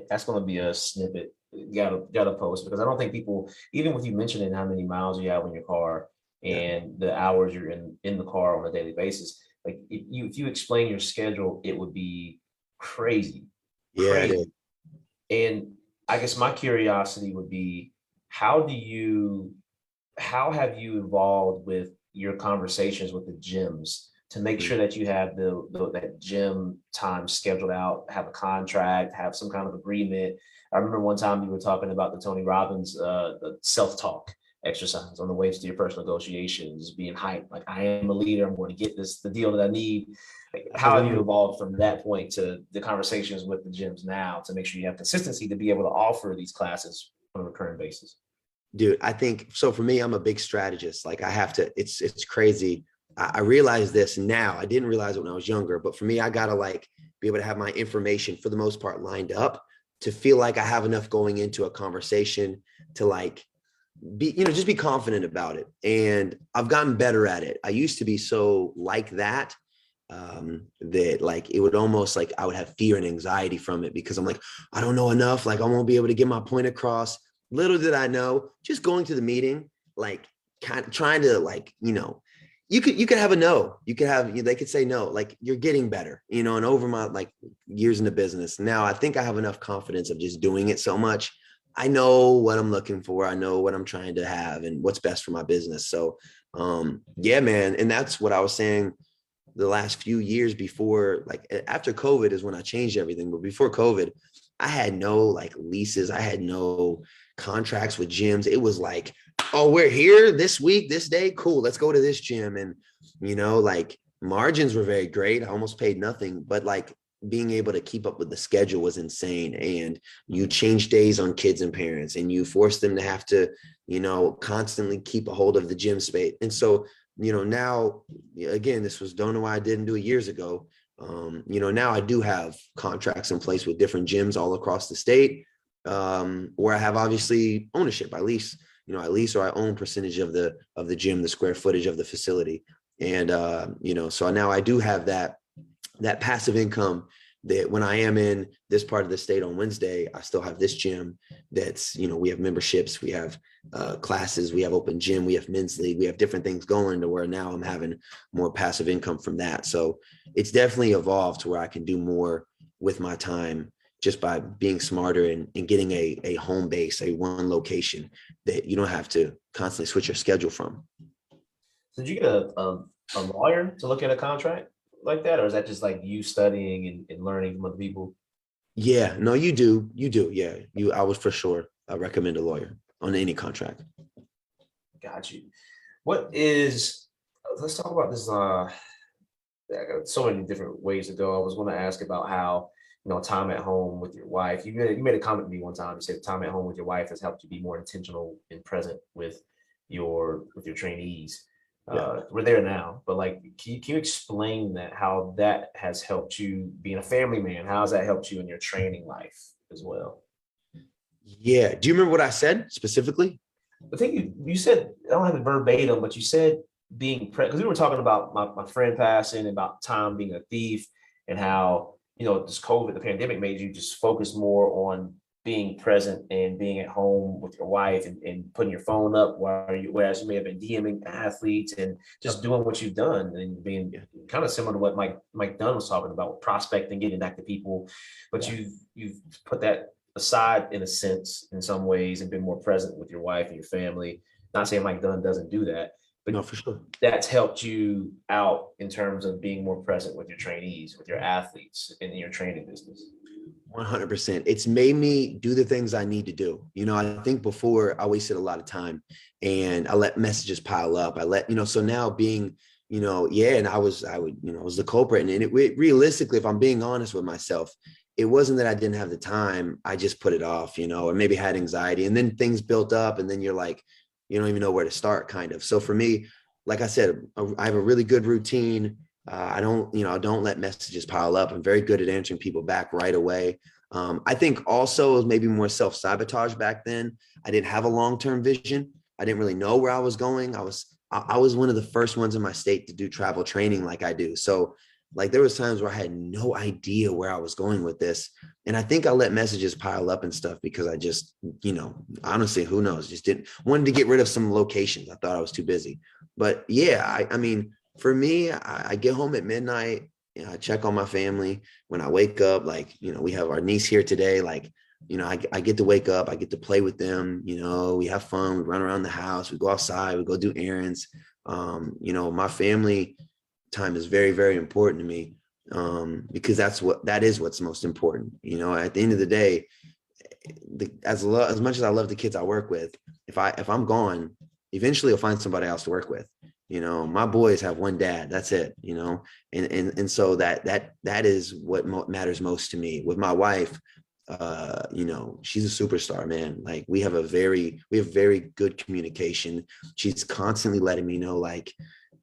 that's going to be a snippet. Gotta post, because I don't think people, even with you mentioning how many miles you have in your car and the hours you're in the car on a daily basis, like if you explain your schedule, it would be crazy. Yeah, it is. And I guess my curiosity would be, how have you evolved with your conversations with the gyms to make sure that you have that gym time scheduled out, have a contract, have some kind of agreement? I remember one time you were talking about the Tony Robbins, the self-talk exercise on the way to your personal negotiations, being hyped, like, I am a leader, I'm going to get the deal that I need. Like, how have you evolved from that point to the conversations with the gyms now to make sure you have consistency to be able to offer these classes on a recurring basis? Dude, I think so. For me, I'm a big strategist. Like, I have to, it's crazy. I realize this now. I didn't realize it when I was younger, but for me, I gotta be able to have my information for the most part lined up to feel like I have enough going into a conversation to be, just be confident about it. And I've gotten better at it. I used to be so like that, that it would almost I would have fear and anxiety from it because I'm like, I don't know enough. I won't be able to get my point across. Little did I know, just going to the meeting, kind of trying to you could have a no, they could say no, you're getting better, and over my years in the business now, I think I have enough confidence of just doing it so much. I know what I'm looking for. I know what I'm trying to have and what's best for my business. So yeah, man. And that's what I was saying the last few years before, after COVID is when I changed everything. But before COVID, I had no leases. I had no contracts with gyms. It was oh, we're here this week, this day. Cool. Let's go to this gym. And, margins were very great. I almost paid nothing, but being able to keep up with the schedule was insane. And you change days on kids and parents, and you force them to have to, constantly keep a hold of the gym space. And so, now, again, don't know why I didn't do it years ago. Now I do have contracts in place with different gyms all across the state, where I have obviously ownership. I lease or I own percentage of the gym, the square footage of the facility. And, so now I do have that passive income that when I am in this part of the state on Wednesday, I still have this gym that's, we have memberships, we have classes, we have open gym, we have men's league, we have different things going to where now I'm having more passive income from that. So it's definitely evolved to where I can do more with my time just by being smarter and getting a home base, a one location that you don't have to constantly switch your schedule from. So did you get a lawyer to look at a contract like that, or is that just you studying and learning from other people? Yeah, no, you do. Yeah, I would for sure. I recommend a lawyer on any contract. Got you. Let's talk about this. I got so many different ways to go. I was going to ask about how, time at home with your wife. You made a comment to me one time. You said time at home with your wife has helped you be more intentional and present with your trainees. Yeah. We're there now, but can you explain how that has helped you being a family man? How has that helped you in your training life as well? Yeah. Do you remember what I said specifically? I think you said, I don't have it verbatim, but you said being because we were talking about my friend passing, about time being a thief, and how, this COVID, the pandemic made you just focus more on being present and being at home with your wife and putting your phone up whereas you may have been DMing athletes and just doing what you've done and being kind of similar to what Mike Dunn was talking about with prospecting, getting back to people, but you've put that aside in a sense, in some ways, and been more present with your wife and your family. Not saying Mike Dunn doesn't do that, but no, for sure. That's helped you out in terms of being more present with your trainees, with your athletes in your training business. 100%. It's made me do the things I need to do. I think before I wasted a lot of time and I let messages pile up. So now being, and I was the culprit. And it realistically, if I'm being honest with myself, it wasn't that I didn't have the time. I just put it off, or maybe had anxiety, and then things built up. And then you're like, you don't even know where to start, kind of. So for me, like I said, I have a really good routine. I don't, I don't let messages pile up. I'm very good at answering people back right away. I think also it was maybe more self-sabotage back then. I didn't have a long-term vision. I didn't really know where I was going. I was one of the first ones in my state to do travel training like I do. So like there was times where I had no idea where I was going with this. And I think I let messages pile up and stuff because I just, honestly, who knows, just didn't wanted to get rid of some locations. I thought I was too busy. But yeah, I mean, for me, I get home at midnight. I check on my family. When I wake up, like, we have our niece here today. Like, I get to wake up, I get to play with them. We have fun. We run around the house. We go outside. We go do errands. My family time is very, very important to me, because that is what's most important. At the end of the day, as much as I love the kids I work with, if I'm gone, eventually I'll find somebody else to work with. My boys have one dad, that's it. And so that is what matters most to me. With my wife, she's a superstar, man. Like we have very good communication. She's constantly letting me know, like,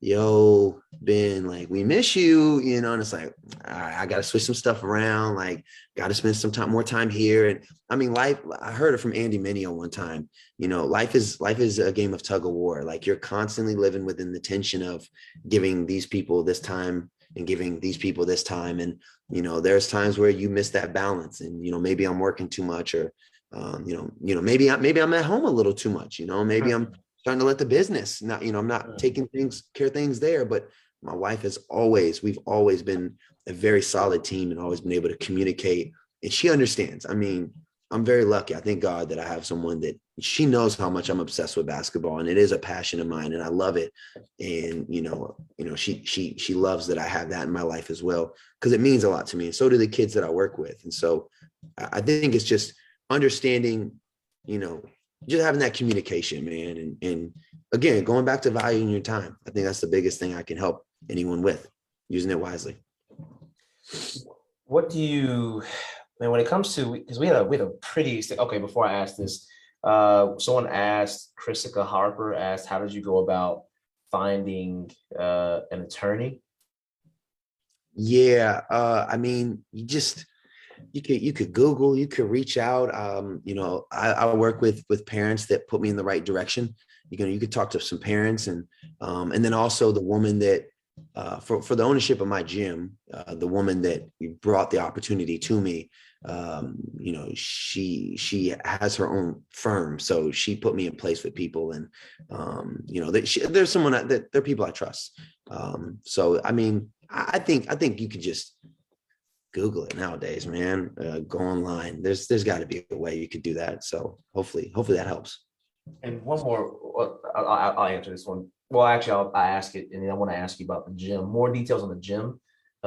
yo, Ben, like we miss you, and it's like, all right, I got to switch some stuff around, like got to spend some more time here. And I mean, life, I heard it from Andy Mineo one time, life is a game of tug of war. Like you're constantly living within the tension of giving these people this time and giving these people this time. And, there's times where you miss that balance and, maybe I'm working too much, or, maybe I'm at home a little too much, maybe I'm starting to let the business not, I'm not taking care of things there. But my wife we've always been a very solid team and always been able to communicate, and she understands. I mean, I'm very lucky. I thank God that I have someone that she knows how much I'm obsessed with basketball, and it is a passion of mine and I love it. And, she loves that I have that in my life as well, because it means a lot to me. And so do the kids that I work with. And so I think it's just understanding, just having that communication, man. And again, going back to valuing your time. I think that's the biggest thing I can help anyone with, using it wisely. What do you, man, when it comes to, because we had a pretty, okay, before I ask this, someone asked, Chrisika Harper asked, how did you go about finding an attorney? Yeah. I mean, you could Google, you could reach out. I work with parents that put me in the right direction. You could talk to some parents, and then also the woman that for the ownership of my gym, the woman that brought the opportunity to me, she has her own firm, so she put me in place with people, and there's someone that they're people I trust. So I mean, I think you could just Google it nowadays, man. Go online. There's got to be a way you could do that. So hopefully that helps. And one more, I'll answer this one. Well, actually, I ask it, and then I want to ask you about the gym, more details on the gym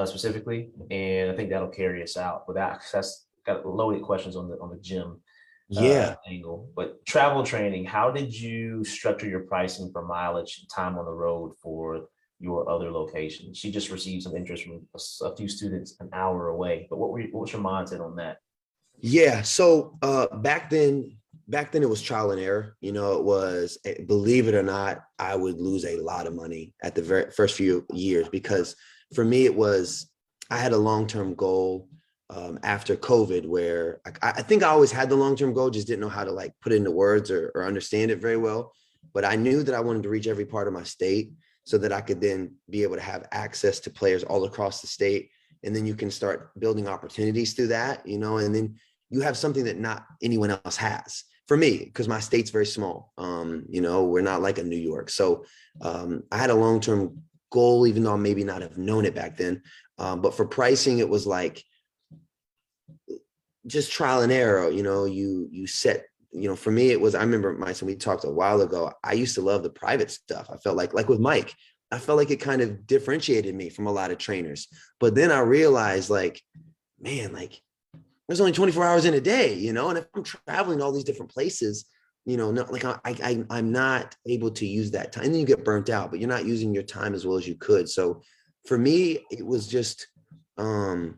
specifically, and I think that'll carry us out. But that's got loaded questions on the gym Yeah. angle. But travel training, how did you structure your pricing for mileage, time on the road for your other locations? She just received some interest from a few students an hour away. But what was your mindset on that? Yeah. So back then it was trial and error. It was, believe it or not, I would lose a lot of money at the very first few years, because for me I had a long-term goal after COVID, where I think I always had the long-term goal, just didn't know how to like put it into words or understand it very well. But I knew that I wanted to reach every part of my state so that I could then be able to have access to players all across the state. And then you can start building opportunities through that, and then you have something that not anyone else has. For me, because my state's very small, we're not like a New York. So I had a long-term goal, even though I maybe not have known it back then. But for pricing, it was like just trial and error. You set, for me, it was, I remember, Myson, we talked a while ago, I used to love the private stuff. I felt like with Mike, I felt like it kind of differentiated me from a lot of trainers. But then I realized, like, man, like, there's only 24 hours in a day, and if I'm traveling to all these different places, not like I'm not able to use that time. And then you get burnt out, but you're not using your time as well as you could. So for me, it was just, trial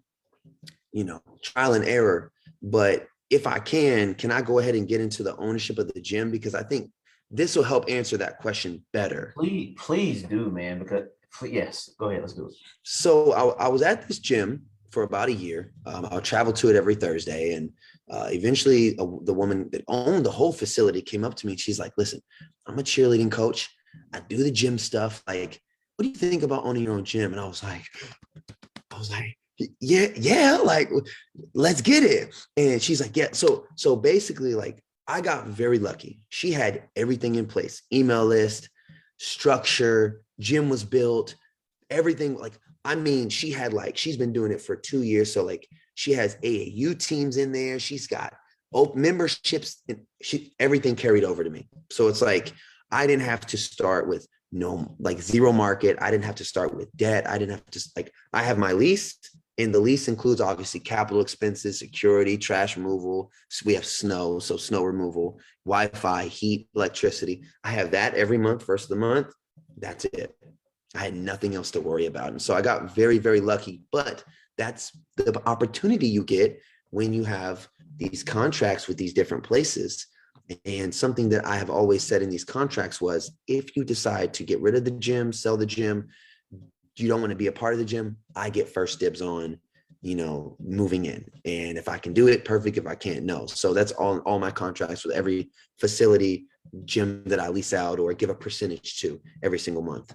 and error. But if I can I go ahead and get into the ownership of the gym? Because I think this will help answer that question better. Please do, man, because yes, go ahead, let's do it. So I was at this gym for about a year. I'll travel to it every Thursday. And eventually the woman that owned the whole facility came up to me and she's like, listen, I'm a cheerleading coach. I do the gym stuff. Like, what do you think about owning your own gym? And I was like, yeah, like, let's get it. And she's like, yeah. So basically, like, I got very lucky. She had everything in place, email list, structure, gym was built, everything. Like, I mean, she's been doing it for 2 years. So like she has AAU teams in there. She's got memberships, and everything carried over to me. So it's like, I didn't have to start with zero market. I didn't have to start with debt. I didn't have to, like, I have my lease, and the lease includes obviously capital expenses, security, trash removal. So we have snow, so snow removal, Wi-Fi, heat, electricity. I have that every month, first of the month. That's it. I had nothing else to worry about. And so I got very, very lucky, but that's the opportunity you get when you have these contracts with these different places. And something that I have always said in these contracts was, if you decide to get rid of the gym, sell the gym, you don't want to be a part of the gym, I get first dibs on, moving in. And if I can do it, perfect. If I can't, no. So that's all my contracts with every facility, gym that I lease out or give a percentage to every single month.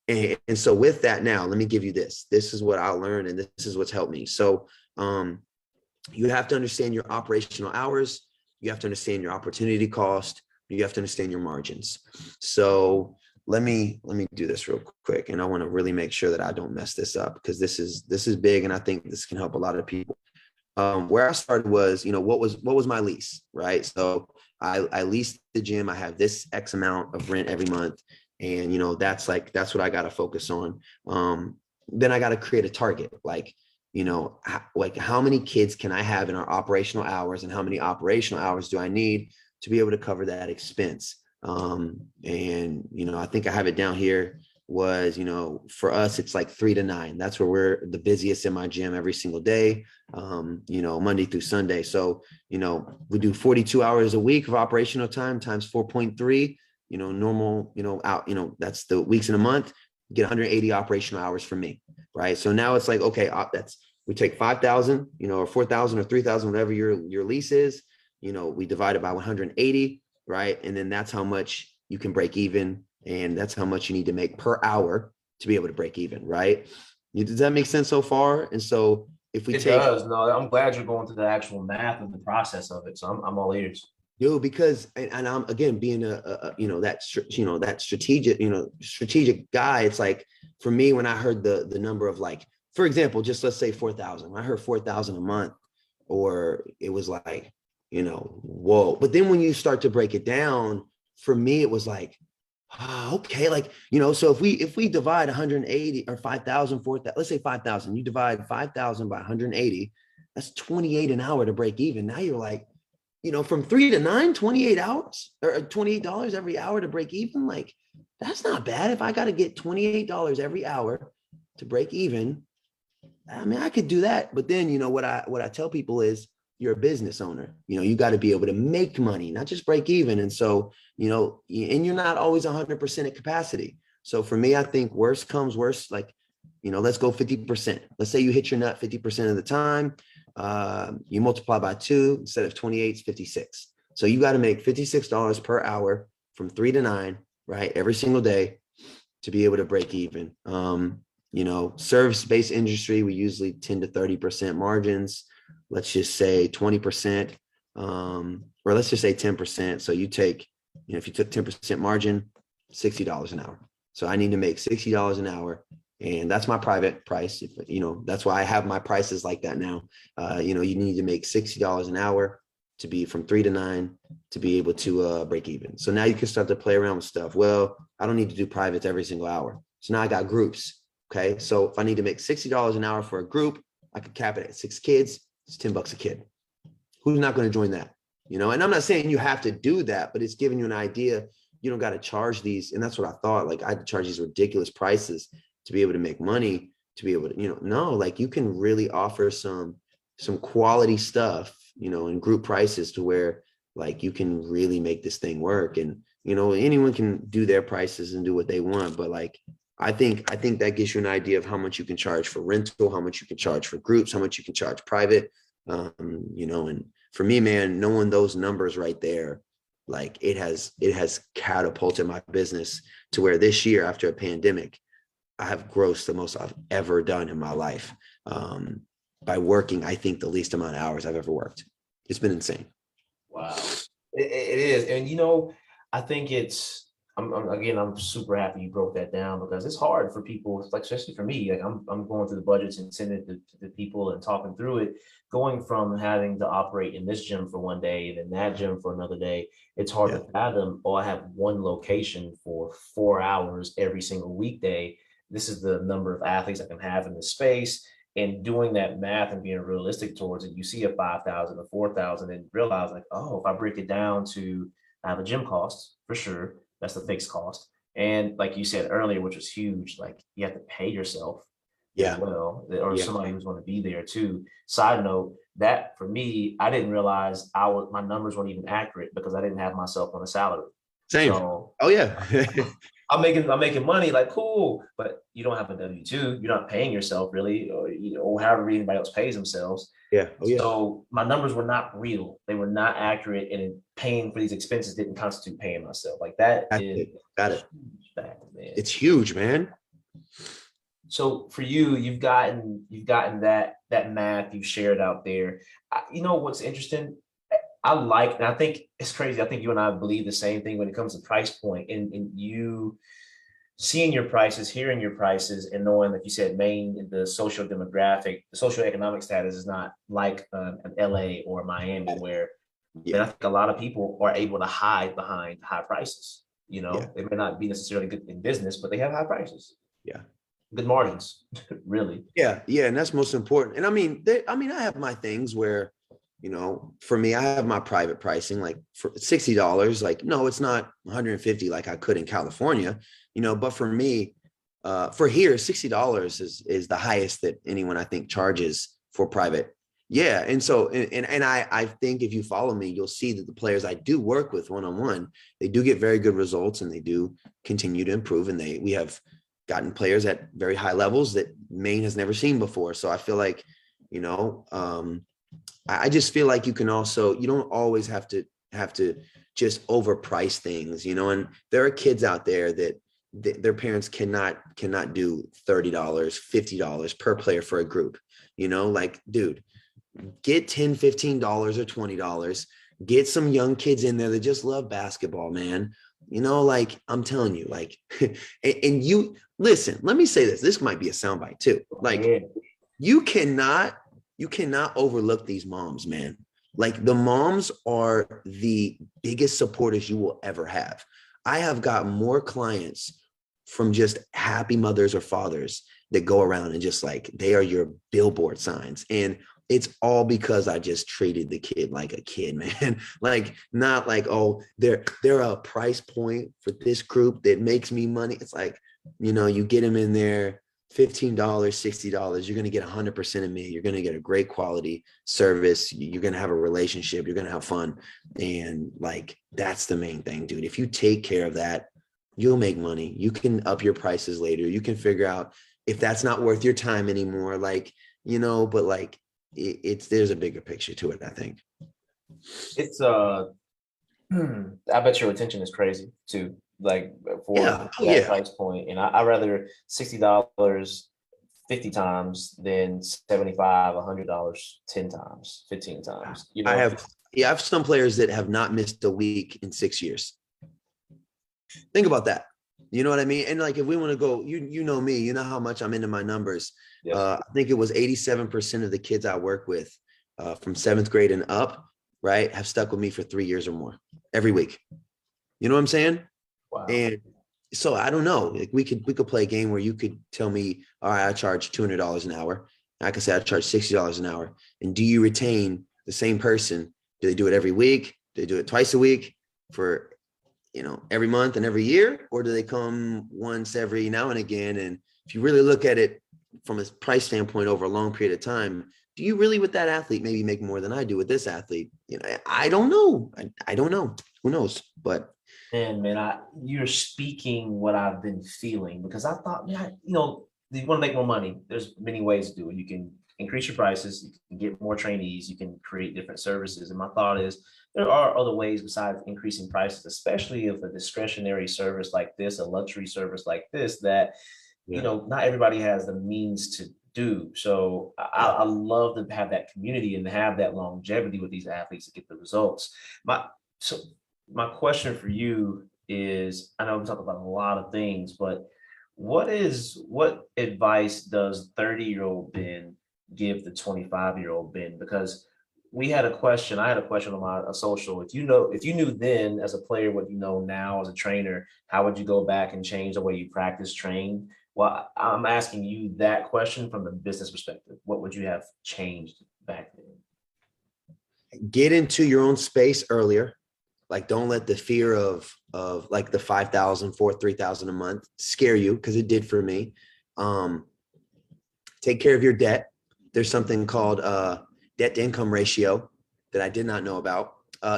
And so with that, now let me give you this. This is what I learned, and this is what's helped me. So you have to understand your operational hours. You have to understand your opportunity cost. You have to understand your margins. So let me do this real quick, and I want to really make sure that I don't mess this up, because this is big, and I think this can help a lot of people. Where I started was, what was my lease, right? So I leased the gym. I have this X amount of rent every month, and that's what I got to focus on. Then I got to create a target, like how many kids can I have in our operational hours, and how many operational hours do I need to be able to cover that expense? And I think I have it down here. Was, for us, it's like 3 to 9. That's where we're the busiest in my gym every single day, Monday through Sunday. So, we do 42 hours a week of operational time times 4.3, normal, out, that's the weeks in a month, get 180 operational hours from me. Right. So now it's like, okay, we take 5,000, or 4,000 or 3,000, whatever your lease is, we divide it by 180. Right. And then that's how much you can break even. And that's how much you need to make per hour to be able to break even. Right. Does that make sense so far? And so if we It does. No, I'm glad you're going through the actual math and the process of it. So I'm all ears. Because, and I'm, again, being that strategic guy. It's like, for me, when I heard the number of, like, for example, just let's say 4,000, I heard 4,000 a month, or it was like, whoa. But then when you start to break it down, for me, it was like, okay, like, so if we divide 180 or 5,000, 4,000, let's say 5,000, you divide 5,000 by 180, that's 28 an hour to break even. Now you're like, from 3 to 9, 28 hours or $28 every hour to break even. Like, that's not bad. If I got to get $28 every hour to break even, I mean, I could do that. But then, what I tell people is, you're a business owner. You got to be able to make money, not just break even. And so, and you're not always 100% at capacity. So for me, I think worst comes worst, like, let's go 50%. Let's say you hit your nut 50% of the time. You multiply by 2, instead of 28, it's 56. So you got to make $56 per hour from 3 to 9, right? Every single day to be able to break even. Service-based industry, we usually 10 to 30% margins. Let's just say 20%, or let's just say 10%. So you take, if you took 10% margin, $60 an hour. So I need to make $60 an hour. And that's my private price. That's why I have my prices like that now. You need to make $60 an hour to be from 3 to 9 to be able to break even. So now you can start to play around with stuff. Well, I don't need to do privates every single hour. So now I got groups. Okay. So if I need to make $60 an hour for a group, I could cap it at 6 kids. It's $10 a kid. Who's not going to join that? And I'm not saying you have to do that, but it's giving you an idea. You don't got to charge these. And that's what I thought. Like, I had to charge these ridiculous prices to be able to make money, to be able to, no, like, you can really offer some quality stuff, in group prices, to where like you can really make this thing work. And, anyone can do their prices and do what they want. But like, I think that gives you an idea of how much you can charge for rental, how much you can charge for groups, how much you can charge private. And for me, man, knowing those numbers right there, like it has catapulted my business to where this year, after a pandemic, I have grossed the most I've ever done in my life, by working, I think, the least amount of hours I've ever worked. It's been insane. Wow. It is. And, I think I'm super happy you broke that down, because it's hard for people, like, especially for me, like I'm going through the budgets and sending it to the people and talking through it, going from having to operate in this gym for one day and then that gym for another day. It's hard Yeah. to fathom, oh, I have one location for 4 hours every single weekday. This is the number of athletes I can have in the space. And doing that math and being realistic towards it, you see a 5,000, a 4,000, and realize, like, oh, if I break it down to, I have a gym cost for sure. That's the fixed cost. And like you said earlier, which was huge, like you have to pay yourself as Yeah. well, or Yeah. somebody who's going to be there too. Side note, that for me, I didn't realize my numbers weren't even accurate because I didn't have myself on a salary. Same. So Oh yeah. I'm making money, like, cool, but you don't have a W-2. You're not paying yourself really, or however anybody else pays themselves. Yeah. Oh yeah. So my numbers were not real. They were not accurate, and paying for these expenses didn't constitute paying myself. Like that That's is it. Got it. a huge fact, man. It's huge, man. So for you, you've gotten that math you've shared out there. What's interesting? And I think it's crazy. I think you and I believe the same thing when it comes to price point, and you seeing your prices, hearing your prices, and knowing, like you said, Maine, the social demographic, the social economic status is not like an LA or Miami, where, man, I Yeah. think a lot of people are able to hide behind high prices. Yeah. They may not be necessarily good in business, but they have high prices, Yeah. good margins, really. Yeah. Yeah. And that's most important. And I mean, I have my things where, for me, I have my private pricing, like for $60. Like, no, it's not 150 like I could in California, but for me, for here, $60 is the highest that anyone I think charges for private. Yeah. And so, and I think if you follow me, you'll see that the players I do work with one-on-one, they do get very good results and they do continue to improve. And we have gotten players at very high levels that Maine has never seen before. So I feel like, I just feel like you don't always have to just overprice things, and there are kids out there that their parents cannot do $30, $50 per player for a group, like, dude, get $10, $15 or $20, get some young kids in there that just love basketball, man. Like I'm telling you, like, and you listen, let me say this might be a soundbite too. Like, Yeah. you cannot overlook these moms, man. Like, the moms are the biggest supporters you will ever have. I have got more clients from just happy mothers or fathers that go around and just, like, they are your billboard signs. And it's all because I just treated the kid like a kid, man. Like, not like, oh, they're a price point for this group that makes me money. It's like, you get them in there, $15, $60, you're going to get 100% of me. You're going to get a great quality service. You're going to have a relationship. You're going to have fun. And, like, that's the main thing, dude. If you take care of that, you'll make money. You can up your prices later. You can figure out if that's not worth your time anymore. Like, but like, there's a bigger picture to it, I think. It's I bet your retention is crazy too. Like, for Yeah. Oh, that yeah. price point, and I rather $60 50 times than 75, $100 10 times, 15 times. I have some players that have not missed a week in 6 years. Think about that. You know what I mean? And, like, if we want to go, you know me, you know how much I'm into my numbers. Yes. I think it was 87% of the kids I work with from 7th grade and up, right, have stuck with me for 3 years or more every week. You know what I'm saying? Wow. And so I don't know. Like, we could play a game where you could tell me, all right, I charge $200 an hour. I could say I charge $60 an hour. And do you retain the same person? Do they do it every week? Do they do it twice a week for, every month and every year? Or do they come once every now and again? And if you really look at it from a price standpoint over a long period of time, do you really with that athlete maybe make more than I do with this athlete? You know, I don't know. I don't know. Who knows? But And man, you're speaking what I've been feeling, because I thought, yeah, you want to make more money. There's many ways to do it. You can increase your prices, you can get more trainees, you can create different services. And my thought is there are other ways besides increasing prices, especially if a discretionary service like this, a luxury service like this, that yeah, not everybody has the means to do. So I love to have that community and have that longevity with these athletes to get the results. My so my question for you is, I know we talk about a lot of things, but what advice does 30-year-old Ben give the 25-year-old Ben? Because I had a question on my social. If you knew then as a player what you know now as a trainer, how would you go back and change the way you practice, train? Well, I'm asking you that question from the business perspective. What would you have changed back then? get into your own space earlier. Like, don't let the fear of like the 5,000, 3,000 a month scare you, because it did for me. Take care of your debt. There's something called debt to income ratio that I did not know about.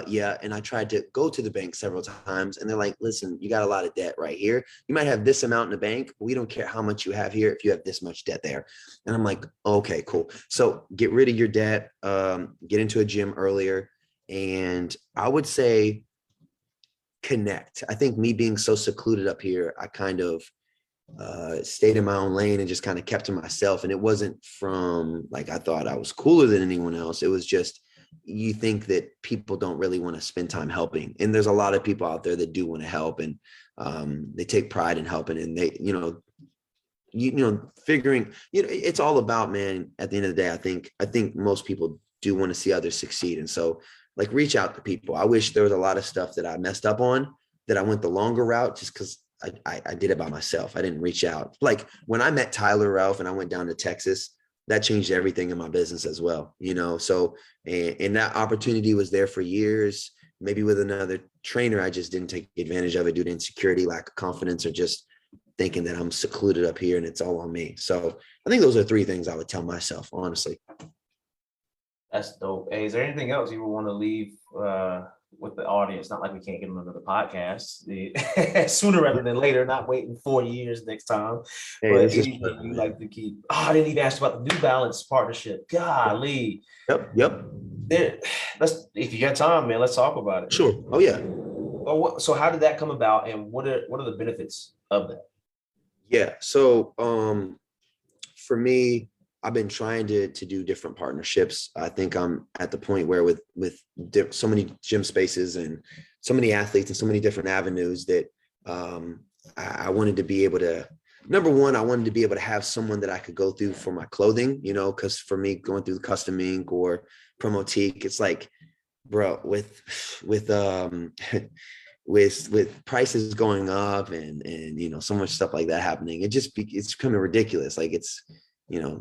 Yeah, and I tried to go to the bank several times, and they're like, "Listen, you got a lot of debt right here. You might have this amount in the bank. We don't care how much you have here if you have this much debt there." And I'm like, "Okay, cool." So get rid of your debt. Get into a gym earlier, and I would say connect. I think me being so secluded up here, I kind of stayed in my own lane and just kind of kept to myself. And it wasn't from like I thought I was cooler than anyone else. It was just, you think that people don't really want to spend time helping, and there's a lot of people out there that do want to help, and they take pride in helping, and they figuring, it's all about, man, at the end of the day, I think most people do want to see others succeed. And so, like, reach out to people. I wish there was a lot of stuff that I messed up on, that I went the longer route just because I did it by myself. I didn't reach out. Like when I met Tyler Ralph and I went down to Texas, that changed everything in my business as well. So, and that opportunity was there for years. Maybe with another trainer, I just didn't take advantage of it due to insecurity, lack of confidence, or just thinking that I'm secluded up here and it's all on me. So I think those are three things I would tell myself, honestly. That's dope. Hey, is there anything else you would want to leave with the audience? Not like we can't get them another podcast sooner rather than later, not waiting 4 years next time. Hey, But this is anything perfect, you man. like to keep. Oh, I didn't even ask about the New Balance partnership. Golly. Yep. There, if you got time, man, let's talk about it. Sure. Oh yeah. So how did that come about, and what are the benefits of that? Yeah. So for me, I've been trying to do different partnerships. I think I'm at the point where with so many gym spaces and so many athletes and so many different avenues that I wanted to be able to, number one, I wanted to be able to have someone that I could go through for my clothing, because for me going through the custom ink or Promotique, it's like, bro, with with prices going up and so much stuff like that happening, it's becoming ridiculous. Like it's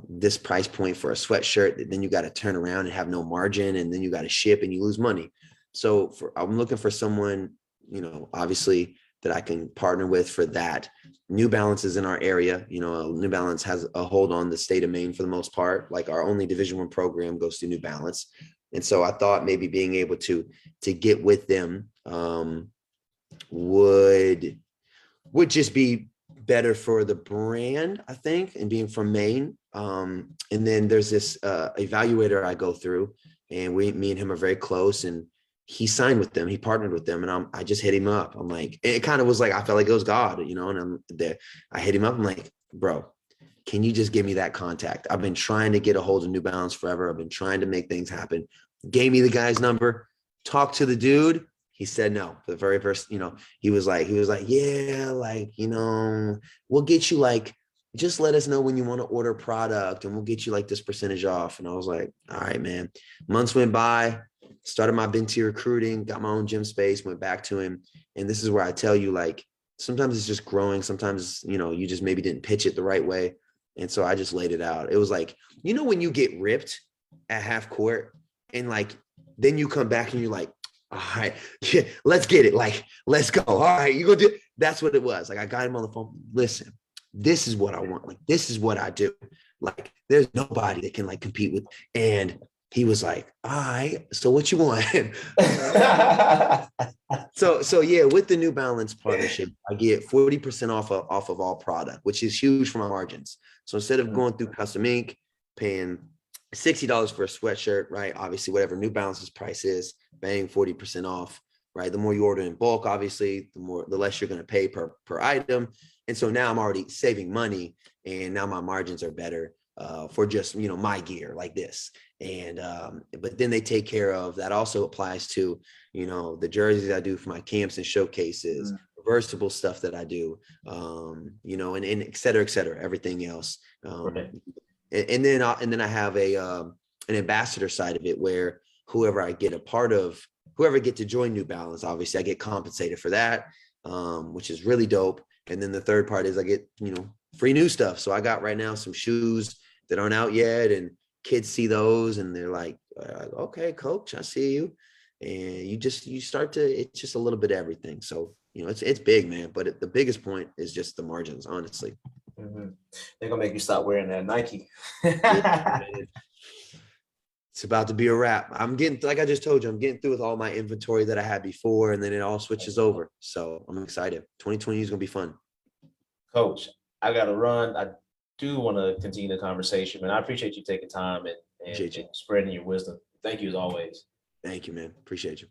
this price point for a sweatshirt, then you got to turn around and have no margin, and then you got to ship and you lose money. So I'm looking for someone, obviously, that I can partner with for that. New Balance is in our area. New Balance has a hold on the state of Maine for the most part. Like our only Division I program goes to New Balance. And so I thought maybe being able to get with them would just be better for the brand, I think, and being from Maine. And then there's this evaluator I go through, and me and him are very close, and he signed with them. He partnered with them, and I just hit him up. I'm like, it kind of was like, I felt like it was God, and I'm there. I hit him up. I'm like, bro, can you just give me that contact? I've been trying to get a hold of New Balance forever. I've been trying to make things happen. Gave me the guy's number, talked to the dude. He said no. For the very first, he was like, yeah, like, we'll get you like, just let us know when you want to order product and we'll get you like this percentage off. And I was like, all right, man. Months went by, started my Ben Teer recruiting, got my own gym space, went back to him. And this is where I tell you, like, sometimes it's just growing. Sometimes, you just maybe didn't pitch it the right way. And so I just laid it out. It was like, when you get ripped at half court and like, then you come back and you're like, all right, yeah, let's get it. Like, let's go. All right, you go do it. That's what it was. Like, I got him on the phone. Listen, this is what I want. Like, this is what I do. Like there's nobody that can like compete with. And he was like, all right, so what you want? So yeah, with the New Balance partnership, I get 40% off of all product, which is huge for my margins. So instead of going through Custom Ink, paying $60 for a sweatshirt, right? Obviously, whatever New Balance's price is, paying 40% off, right? The more you order in bulk, obviously, the less you're going to pay per item. And so now I'm already saving money, and now my margins are better for just my gear like this. And but then they take care of that. Also applies to the jerseys I do for my camps and showcases, reversible stuff that I do, and et cetera, everything else. Right. And then I have an ambassador side of it where whoever I get whoever get to join New Balance, obviously I get compensated for that, which is really dope. And then the third part is I get, free new stuff. So I got right now some shoes that aren't out yet, and kids see those and they're like, okay, coach, I see you. And you start to, it's just a little bit of everything. So, it's big, man. But the biggest point is just the margins, honestly. Mm-hmm. They're gonna make you stop wearing that Nike. Yeah, it's about to be a wrap. I'm getting, like I just told you, I'm getting through with all my inventory that I had before, and then it all switches over. So I'm excited. 2020 is gonna be fun. Coach, I gotta run. I do want to continue the conversation, and I appreciate you taking time and Appreciate you. spreading your wisdom. Thank you as always. Thank you, man. Appreciate you.